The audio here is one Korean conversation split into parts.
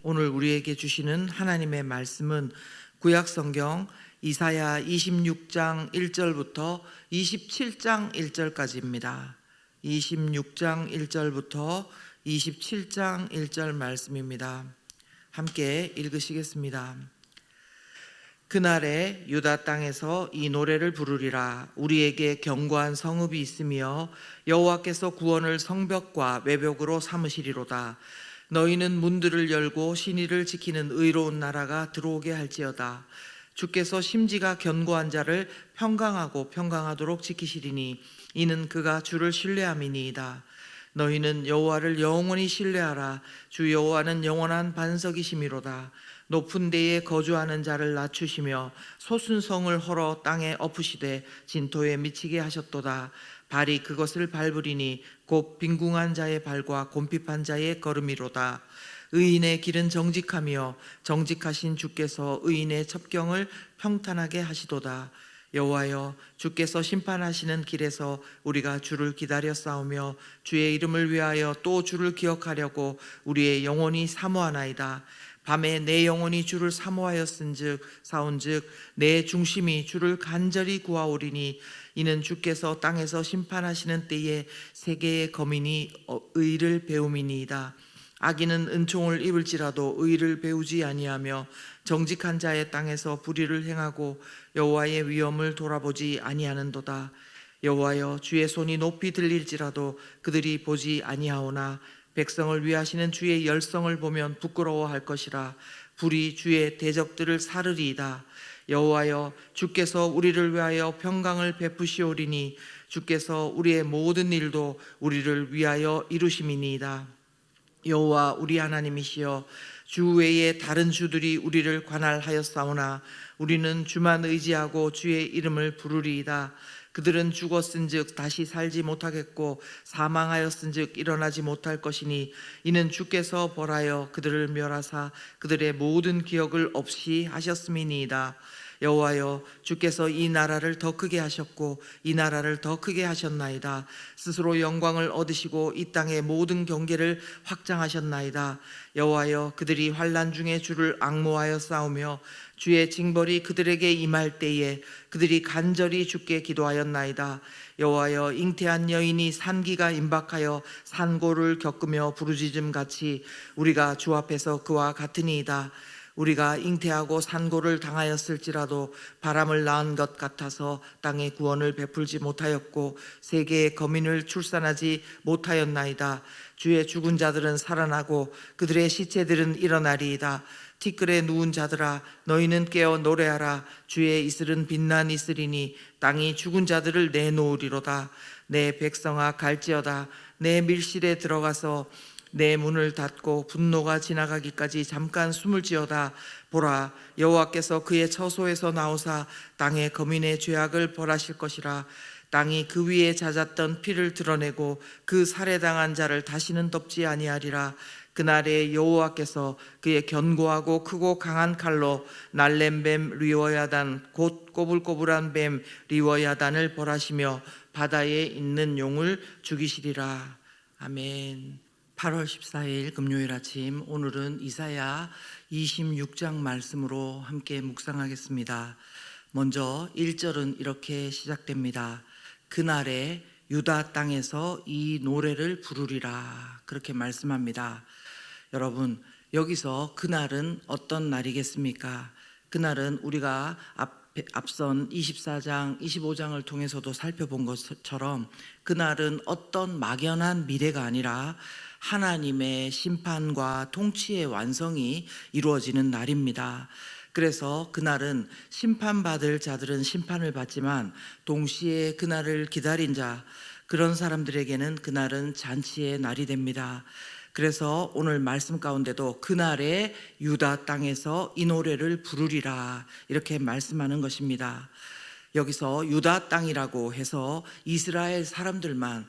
오늘 우리에게 주시는 하나님의 말씀은 구약성경 이사야 26장 1절부터 27장 1절까지입니다. 26장 1절부터 27장 1절 말씀입니다. 함께 읽으시겠습니다. 그날에 유다 땅에서 이 노래를 부르리라. 우리에게 견고한 성읍이 있으며 여호와께서 구원을 성벽과 외벽으로 삼으시리로다. 너희는 문들을 열고 신의를 지키는 의로운 나라가 들어오게 할지어다. 주께서 심지가 견고한 자를 평강하고 평강하도록 지키시리니 이는 그가 주를 신뢰함이니이다. 너희는 여호와를 영원히 신뢰하라. 주 여호와는 영원한 반석이심이로다. 높은 데에 거주하는 자를 낮추시며 소순성을 헐어 땅에 엎으시되 진토에 미치게 하셨도다. 발이 그것을 밟으리니 곧 빈궁한 자의 발과 곰핍한 자의 걸음이로다. 의인의 길은 정직하며 정직하신 주께서 의인의 첩경을 평탄하게 하시도다. 여호와여, 주께서 심판하시는 길에서 우리가 주를 기다려 싸우며 주의 이름을 위하여 또 주를 기억하려고 우리의 영혼이 사모하나이다. 밤에 내 영혼이 주를 사모하였은즉 내 중심이 주를 간절히 구하오리니 이는 주께서 땅에서 심판하시는 때에 세계의 거민이 의를 배움이니이다. 악인은 은총을 입을지라도 의를 배우지 아니하며 정직한 자의 땅에서 불의를 행하고 여호와의 위엄을 돌아보지 아니하는도다. 여호와여, 주의 손이 높이 들릴지라도 그들이 보지 아니하오나 백성을 위하시는 주의 열성을 보면 부끄러워할 것이라. 불이 주의 대적들을 사르리이다. 여호와여, 주께서 우리를 위하여 평강을 베푸시오리니 주께서 우리의 모든 일도 우리를 위하여 이루심이니이다. 여호와 우리 하나님이시여, 주 외에 다른 주들이 우리를 관할하였사오나 우리는 주만 의지하고 주의 이름을 부르리이다. 그들은 죽었은즉 다시 살지 못하겠고 사망하였은즉 일어나지 못할 것이니 이는 주께서 벌하여 그들을 멸하사 그들의 모든 기억을 없이 하셨음이니이다. 여호와여, 주께서 이 나라를 더 크게 하셨고 이 나라를 더 크게 하셨나이다. 스스로 영광을 얻으시고 이 땅의 모든 경계를 확장하셨나이다. 여호와여, 그들이 환난 중에 주를 앙모하여 싸우며 주의 징벌이 그들에게 임할 때에 그들이 간절히 주께 기도하였나이다. 여호와여, 잉태한 여인이 산기가 임박하여 산고를 겪으며 부르짖음 같이 우리가 주 앞에서 그와 같으니이다. 우리가 잉태하고 산고를 당하였을지라도 바람을 낳은 것 같아서 땅에 구원을 베풀지 못하였고 세계의 거민을 출산하지 못하였나이다. 주의 죽은 자들은 살아나고 그들의 시체들은 일어나리이다. 티끌에 누운 자들아, 너희는 깨어 노래하라. 주의 이슬은 빛난 이슬이니 땅이 죽은 자들을 내놓으리로다. 내 백성아, 갈지어다. 내 밀실에 들어가서 내 문을 닫고 분노가 지나가기까지 잠깐 숨을 지어다. 보라, 여호와께서 그의 처소에서 나오사 땅의 거민의 죄악을 벌하실 것이라. 땅이 그 위에 잦았던 피를 드러내고 그 살해당한 자를 다시는 덮지 아니하리라. 그날에 여호와께서 그의 견고하고 크고 강한 칼로 날렘 뱀 리워야단 곧 꼬불꼬불한 뱀 리워야단을 벌하시며 바다에 있는 용을 죽이시리라. 아멘. 8월 14일 금요일 아침, 오늘은 이사야 26장 말씀으로 함께 묵상하겠습니다. 먼저 1절은 이렇게 시작됩니다. 그날에 유다 땅에서 이 노래를 부르리라. 그렇게 말씀합니다. 여러분, 여기서 그날은 어떤 날이겠습니까? 그날은 우리가 앞선 24장, 25장을 통해서도 살펴본 것처럼 그날은 어떤 막연한 미래가 아니라 하나님의 심판과 통치의 완성이 이루어지는 날입니다. 그래서 그날은 심판받을 자들은 심판을 받지만 동시에 그날을 기다린 자, 그런 사람들에게는 그날은 잔치의 날이 됩니다. 그래서 오늘 말씀 가운데도 그날에 유다 땅에서 이 노래를 부르리라, 이렇게 말씀하는 것입니다. 여기서 유다 땅이라고 해서 이스라엘 사람들만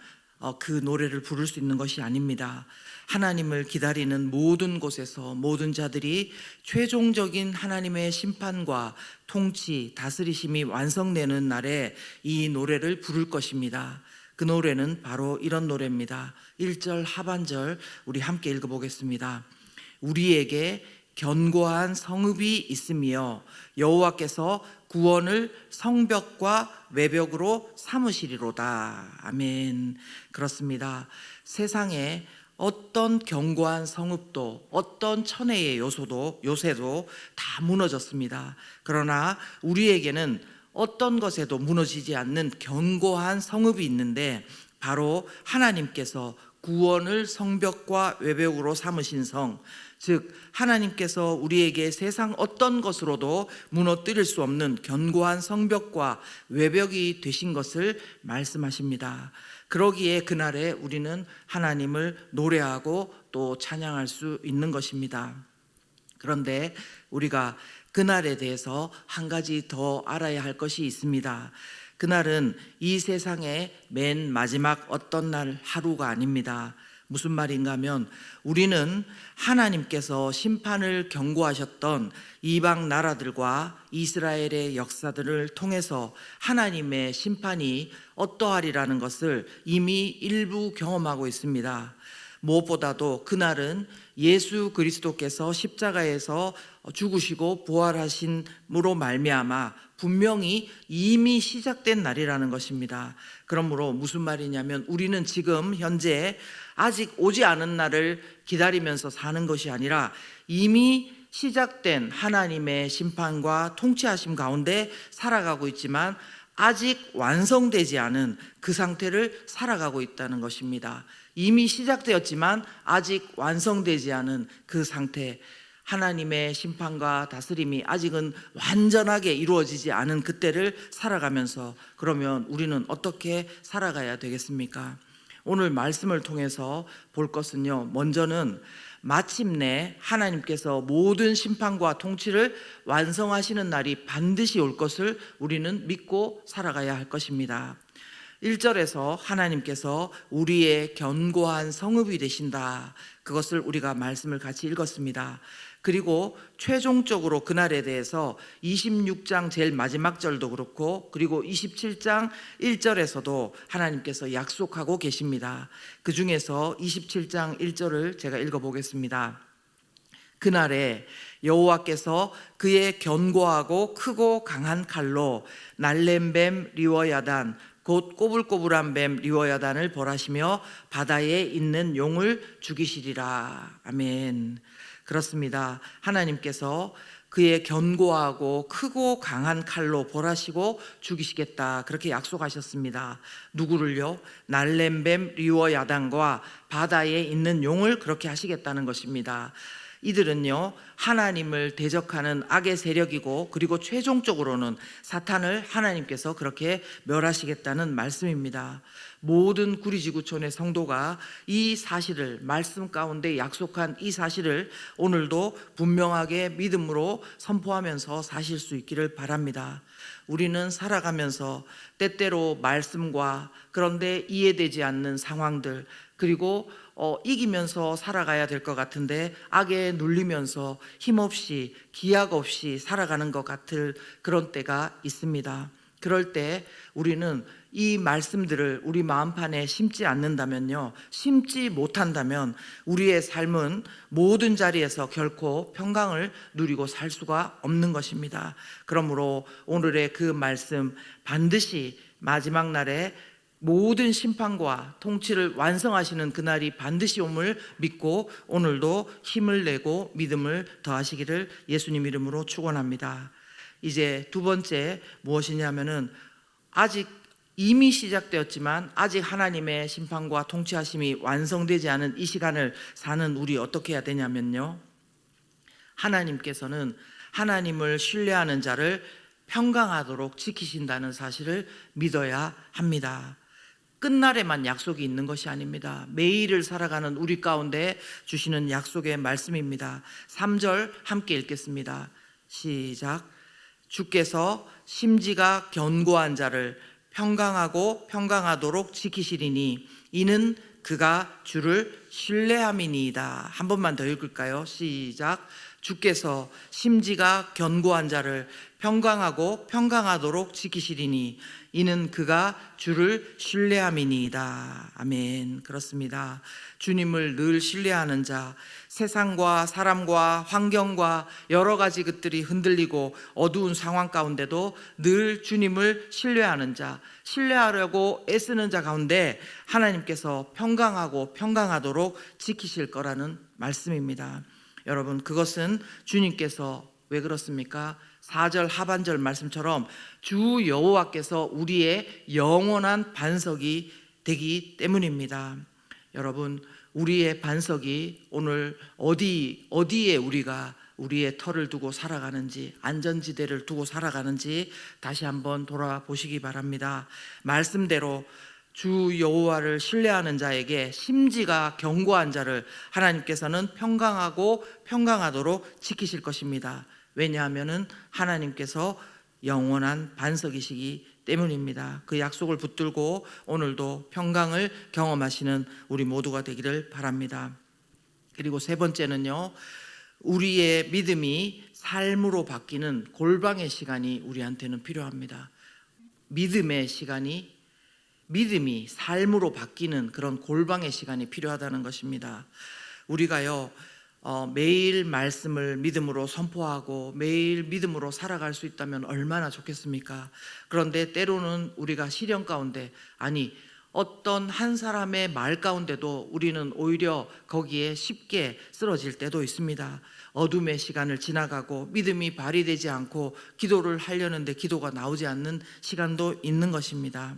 그 노래를 부를 수 있는 것이 아닙니다. 하나님을 기다리는 모든 곳에서 모든 자들이 최종적인 하나님의 심판과 통치, 다스리심이 완성되는 날에 이 노래를 부를 것입니다. 그 노래는 바로 이런 노래입니다. 1절 하반절 우리 함께 읽어보겠습니다. 우리에게 견고한 성읍이 있으며 여호와께서 구원을 성벽과 외벽으로 삼으시리로다. 아멘. 그렇습니다. 세상에 어떤 견고한 성읍도 어떤 천혜의 요새도 다 무너졌습니다. 그러나 우리에게는 어떤 것에도 무너지지 않는 견고한 성읍이 있는데 바로 하나님께서 구원을 성벽과 외벽으로 삼으신 성, 즉 하나님께서 우리에게 세상 어떤 것으로도 무너뜨릴 수 없는 견고한 성벽과 외벽이 되신 것을 말씀하십니다. 그러기에 그날에 우리는 하나님을 노래하고 또 찬양할 수 있는 것입니다. 그런데 우리가 그날에 대해서 한 가지 더 알아야 할 것이 있습니다. 그날은 이 세상의 맨 마지막 어떤 날 하루가 아닙니다. 무슨 말인가 하면 우리는 하나님께서 심판을 경고하셨던 이방 나라들과 이스라엘의 역사들을 통해서 하나님의 심판이 어떠하리라는 것을 이미 일부 경험하고 있습니다. 무엇보다도 그날은 예수 그리스도께서 십자가에서 죽으시고 부활하심으로 말미암아 분명히 이미 시작된 날이라는 것입니다. 그러므로 무슨 말이냐면 우리는 지금 현재 아직 오지 않은 날을 기다리면서 사는 것이 아니라 이미 시작된 하나님의 심판과 통치하심 가운데 살아가고 있지만 아직 완성되지 않은 그 상태를 살아가고 있다는 것입니다. 이미 시작되었지만 아직 완성되지 않은 그 상태, 하나님의 심판과 다스림이 아직은 완전하게 이루어지지 않은 그때를 살아가면서 그러면 우리는 어떻게 살아가야 되겠습니까? 오늘 말씀을 통해서 볼 것은요, 먼저는 마침내 하나님께서 모든 심판과 통치를 완성하시는 날이 반드시 올 것을 우리는 믿고 살아가야 할 것입니다. 1절에서 하나님께서 우리의 견고한 성읍이 되신다. 그것을 우리가 말씀을 같이 읽었습니다. 그리고 최종적으로 그날에 대해서 26장 제일 마지막 절도 그렇고 그리고 27장 1절에서도 하나님께서 약속하고 계십니다. 그 중에서 27장 1절을 제가 읽어보겠습니다. 그날에 여호와께서 그의 견고하고 크고 강한 칼로 날랜 뱀 리워야단 곧 꼬불꼬불한 뱀 리워야단을 벌하시며 바다에 있는 용을 죽이시리라. 아멘. 그렇습니다. 하나님께서 그의 견고하고 크고 강한 칼로 벌하시고 죽이시겠다 그렇게 약속하셨습니다. 누구를요? 날랜 뱀 리워야단과 바다에 있는 용을 그렇게 하시겠다는 것입니다. 이들은요 하나님을 대적하는 악의 세력이고 그리고 최종적으로는 사탄을 하나님께서 그렇게 멸하시겠다는 말씀입니다. 모든 구리지구촌의 성도가 이 사실을 말씀 가운데 약속한 이 사실을 오늘도 분명하게 믿음으로 선포하면서 사실 수 있기를 바랍니다. 우리는 살아가면서 때때로 말씀과 그런데 이해되지 않는 상황들 그리고 이기면서 살아가야 될 것 같은데 악에 눌리면서 힘없이 기약 없이 살아가는 것 같을 그런 때가 있습니다. 그럴 때 우리는 이 말씀들을 우리 마음판에 심지 않는다면요, 심지 못한다면 우리의 삶은 모든 자리에서 결코 평강을 누리고 살 수가 없는 것입니다. 그러므로 오늘의 그 말씀 반드시 마지막 날에 모든 심판과 통치를 완성하시는 그날이 반드시 옴을 믿고 오늘도 힘을 내고 믿음을 더하시기를 예수님 이름으로 축원합니다. 이제 두 번째 무엇이냐면은 아직 이미 시작되었지만 아직 하나님의 심판과 통치하심이 완성되지 않은 이 시간을 사는 우리 어떻게 해야 되냐면요, 하나님께서는 하나님을 신뢰하는 자를 평강하도록 지키신다는 사실을 믿어야 합니다. 끝날에만 약속이 있는 것이 아닙니다. 매일을 살아가는 우리 가운데 주시는 약속의 말씀입니다. 3절 함께 읽겠습니다. 시작. 주께서 심지가 견고한 자를 평강하고 평강하도록 지키시리니 이는 그가 주를 신뢰함이니이다. 한 번만 더 읽을까요? 시작. 주께서 심지가 견고한 자를 평강하고 평강하도록 지키시리니 이는 그가 주를 신뢰함이니이다. 아멘. 그렇습니다. 주님을 늘 신뢰하는 자, 세상과 사람과 환경과 여러 가지 것들이 흔들리고 어두운 상황 가운데도 늘 주님을 신뢰하는 자, 신뢰하려고 애쓰는 자 가운데 하나님께서 평강하고 평강하도록 지키실 거라는 말씀입니다. 여러분, 그것은 주님께서 왜 그렇습니까? 4절 하반절 말씀처럼 주 여호와께서 우리의 영원한 반석이 되기 때문입니다. 여러분, 우리의 반석이 오늘 어디에 우리가 우리의 터를 두고 살아가는지, 안전지대를 두고 살아가는지 다시 한번 돌아보시기 바랍니다. 말씀대로 주 여호와를 신뢰하는 자에게 심지가 견고한 자를 하나님께서는 평강하고 평강하도록 지키실 것입니다. 왜냐하면 하나님께서 영원한 반석이시기 때문입니다. 그 약속을 붙들고 오늘도 평강을 경험하시는 우리 모두가 되기를 바랍니다. 그리고 세 번째는요, 우리의 믿음이 삶으로 바뀌는 골방의 시간이 우리한테는 필요합니다. 믿음이 삶으로 바뀌는 그런 골방의 시간이 필요하다는 것입니다. 우리가요, 매일 말씀을 믿음으로 선포하고 매일 믿음으로 살아갈 수 있다면 얼마나 좋겠습니까? 그런데 때로는 우리가 시련 가운데, 아니 어떤 한 사람의 말 가운데도 우리는 오히려 거기에 쉽게 쓰러질 때도 있습니다. 어둠의 시간을 지나가고 믿음이 발휘되지 않고 기도를 하려는데 기도가 나오지 않는 시간도 있는 것입니다.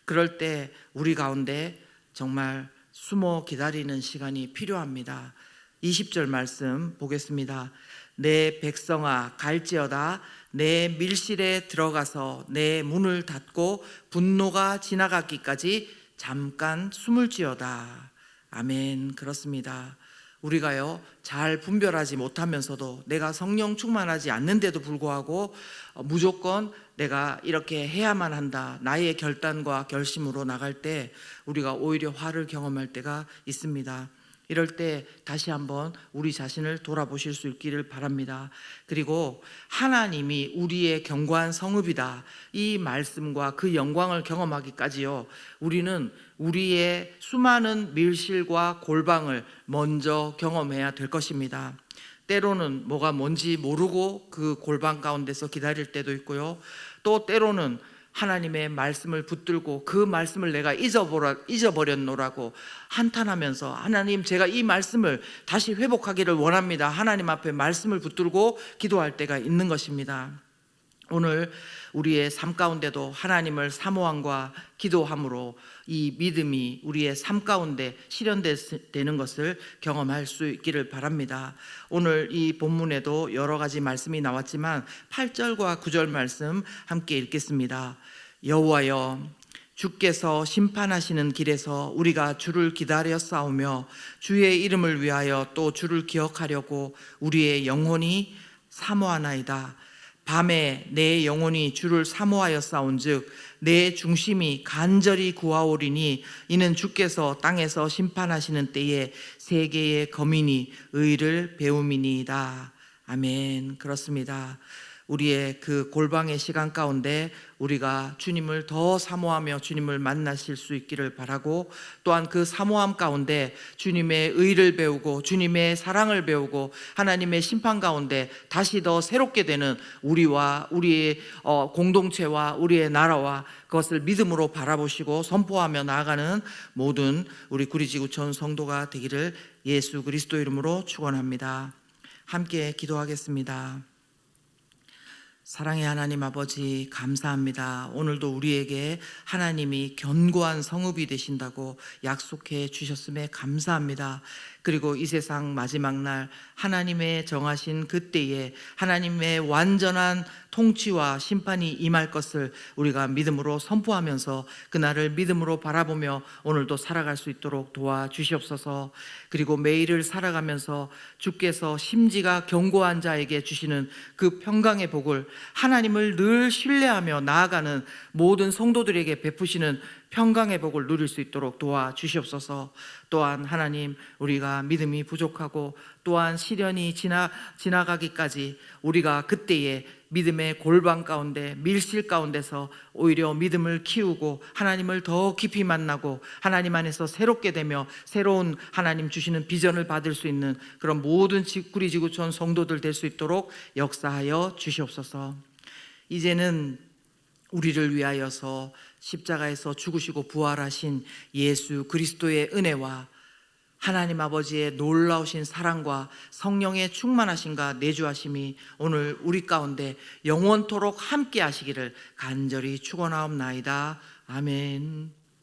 그럴 때 우리 가운데 정말 숨어 기다리는 시간이 필요합니다. 20절 말씀 보겠습니다. 내 백성아 갈지어다 내 밀실에 들어가서 내 문을 닫고 분노가 지나가기까지 잠깐 숨을 지어다. 아멘. 그렇습니다. 우리가요, 잘 분별하지 못하면서도 내가 성령 충만하지 않는데도 불구하고 무조건 내가 이렇게 해야만 한다, 나의 결단과 결심으로 나갈 때 우리가 오히려 화를 경험할 때가 있습니다. 이럴 때 다시 한번 우리 자신을 돌아보실 수 있기를 바랍니다. 그리고 하나님이 우리의 견고한 성읍이다, 이 말씀과 그 영광을 경험하기까지요, 우리는 우리의 수많은 밀실과 골방을 먼저 경험해야 될 것입니다. 때로는 뭐가 뭔지 모르고 그 골방 가운데서 기다릴 때도 있고요, 또 때로는 하나님의 말씀을 붙들고 그 말씀을 내가 잊어버렸노라고 한탄하면서, 하나님 제가 이 말씀을 다시 회복하기를 원합니다, 하나님 앞에 말씀을 붙들고 기도할 때가 있는 것입니다. 오늘 우리의 삶 가운데도 하나님을 사모함과 기도함으로 이 믿음이 우리의 삶 가운데 실현되는 것을 경험할 수 있기를 바랍니다. 오늘 이 본문에도 여러 가지 말씀이 나왔지만 8절과 9절 말씀 함께 읽겠습니다. 여호와여, 주께서 심판하시는 길에서 우리가 주를 기다려 싸우며 주의 이름을 위하여 또 주를 기억하려고 우리의 영혼이 사모하나이다. 밤에 내 영혼이 주를 사모하여 싸운즉 내 중심이 간절히 구하오리니 이는 주께서 땅에서 심판하시는 때에 세계의 거민이 의를 배움이니이다. 아멘. 그렇습니다. 우리의 그 골방의 시간 가운데 우리가 주님을 더 사모하며 주님을 만나실 수 있기를 바라고, 또한 그 사모함 가운데 주님의 의를 배우고 주님의 사랑을 배우고 하나님의 심판 가운데 다시 더 새롭게 되는 우리와 우리의 공동체와 우리의 나라와 그것을 믿음으로 바라보시고 선포하며 나아가는 모든 우리 구리지구촌 성도가 되기를 예수 그리스도 이름으로 축원합니다. 함께 기도하겠습니다. 사랑의 하나님 아버지, 감사합니다. 오늘도 우리에게 하나님이 견고한 성읍이 되신다고 약속해 주셨음에 감사합니다. 그리고 이 세상 마지막 날 하나님의 정하신 그때에 하나님의 완전한 통치와 심판이 임할 것을 우리가 믿음으로 선포하면서 그날을 믿음으로 바라보며 오늘도 살아갈 수 있도록 도와주시옵소서. 그리고 매일을 살아가면서 주께서 심지가 견고한 자에게 주시는 그 평강의 복을 하나님을 늘 신뢰하며 나아가는 모든 성도들에게 베푸시는 평강의 복을 누릴 수 있도록 도와주시옵소서. 또한 하나님, 우리가 믿음이 부족하고 또한 시련이 지나가기까지 우리가 그때에 믿음의 골방 가운데, 밀실 가운데서 오히려 믿음을 키우고 하나님을 더 깊이 만나고 하나님 안에서 새롭게 되며 새로운 하나님 주시는 비전을 받을 수 있는 그런 모든 구리지구촌 성도들 될 수 있도록 역사하여 주시옵소서. 이제는 우리를 위하여서 십자가에서 죽으시고 부활하신 예수 그리스도의 은혜와 하나님 아버지의 놀라우신 사랑과 성령의 충만하심과 내주하심이 오늘 우리 가운데 영원토록 함께 하시기를 간절히 축원하옵나이다. 아멘.